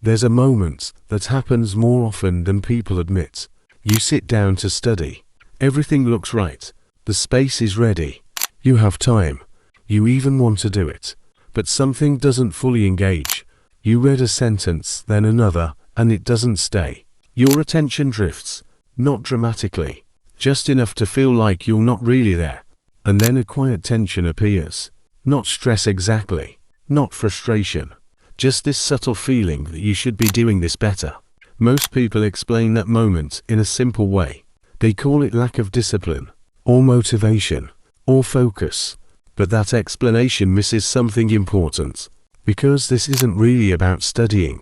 There's a moment that happens more often than people admit. You sit down to study. Everything looks right. The space is ready. You have time. You even want to do it. But something doesn't fully engage. You read a sentence, then another, and it doesn't stay. Your attention drifts. Not dramatically. Just enough to feel like you're not really there. And then a quiet tension appears. Not stress exactly. Not frustration. Just this subtle feeling that you should be doing this better. Most people explain that moment in a simple way. They call it lack of discipline, or motivation, or focus. But that explanation misses something important. Because this isn't really about studying.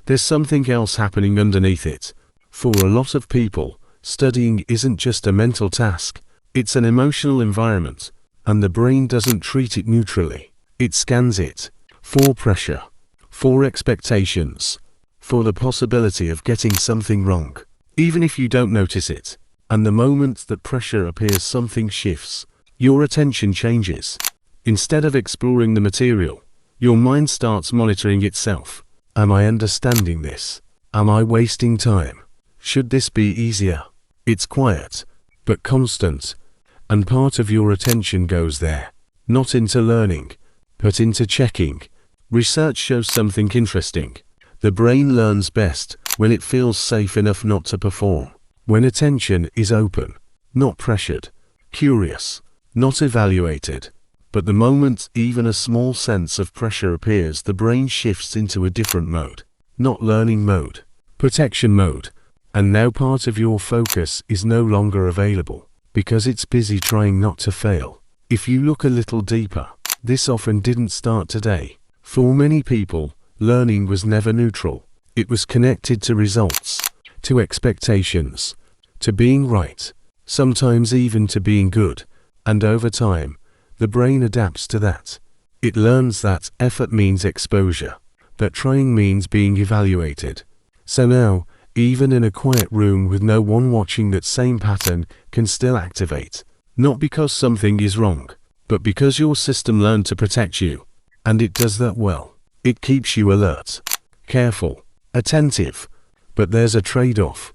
There's something else happening underneath it. For a lot of people, studying isn't just a mental task. It's an emotional environment. And the brain doesn't treat it neutrally. It scans it. For pressure. For expectations. For the possibility of getting something wrong. Even if you don't notice it. And the moment that pressure appears, something shifts. Your attention changes. Instead of exploring the material, your mind starts monitoring itself. Am I understanding this? Am I wasting time? Should this be easier? It's quiet, but constant. And part of your attention goes there. Not into learning, but into checking. Research shows something interesting. The brain learns best when it feels safe enough not to perform. When attention is open, not pressured, curious, not evaluated. But the moment even a small sense of pressure appears, the brain shifts into a different mode. Not learning mode, protection mode. And now part of your focus is no longer available, because it's busy trying not to fail. If you look a little deeper, this often didn't start today. For many people, learning was never neutral. It was connected to results, to expectations, to being right, sometimes even to being good. And over time, the brain adapts to that. It learns that effort means exposure, that trying means being evaluated. So now, even in a quiet room with no one watching, that same pattern can still activate. Not because something is wrong, but because your system learned to protect you. And it does that well. It keeps you alert, careful, attentive. But there's a trade-off.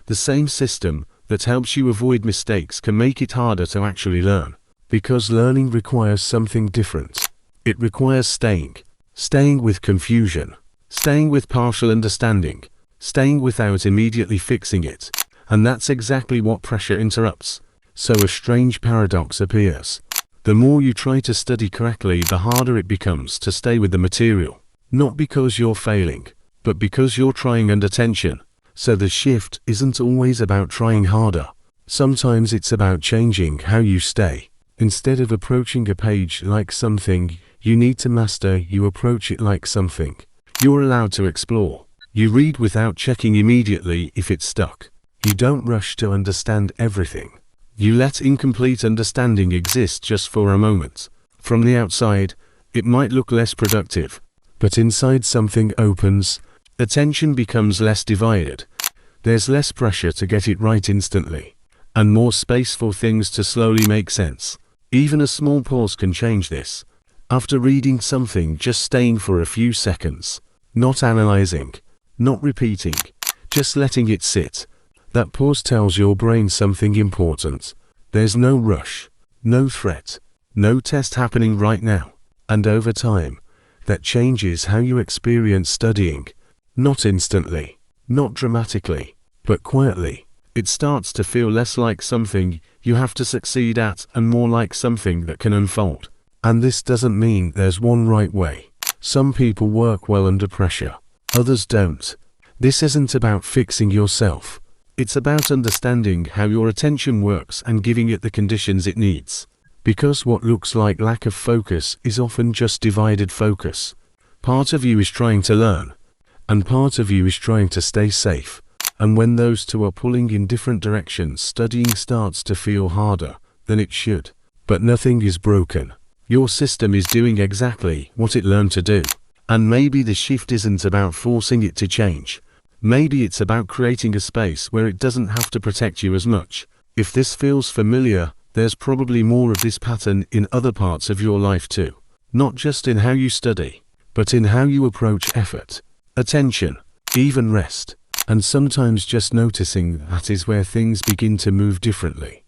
The same system that helps you avoid mistakes can make it harder to actually learn. Because learning requires something different. It requires staying with confusion, staying with partial understanding, staying without immediately fixing it. And that's exactly what pressure interrupts. So a strange paradox appears. The more you try to study correctly, the harder it becomes to stay with the material. Not because you're failing, but because you're trying under tension. So the shift isn't always about trying harder. Sometimes it's about changing how you stay. Instead of approaching a page like something you need to master, you approach it like something you're allowed to explore. You read without checking immediately if it's stuck. You don't rush to understand everything. You let incomplete understanding exist just for a moment. From the outside, it might look less productive, but inside something opens. Attention becomes less divided. There's less pressure to get it right instantly, and more space for things to slowly make sense. Even a small pause can change this. After reading something, just staying for a few seconds, not analyzing, not repeating, just letting it sit. That pause tells your brain something important. There's no rush, no threat, no test happening right now. And over time, that changes how you experience studying. Not instantly, not dramatically, but quietly. It starts to feel less like something you have to succeed at and more like something that can unfold. And this doesn't mean there's one right way. Some people work well under pressure, others don't. This isn't about fixing yourself. It's about understanding how your attention works and giving it the conditions it needs. Because what looks like lack of focus is often just divided focus. Part of you is trying to learn, and part of you is trying to stay safe. And when those two are pulling in different directions, studying starts to feel harder than it should. But nothing is broken. Your system is doing exactly what it learned to do. And maybe the shift isn't about forcing it to change. Maybe it's about creating a space where it doesn't have to protect you as much. If this feels familiar, there's probably more of this pattern in other parts of your life too. Not just in how you study, but in how you approach effort, attention, even rest. And sometimes just noticing that is where things begin to move differently.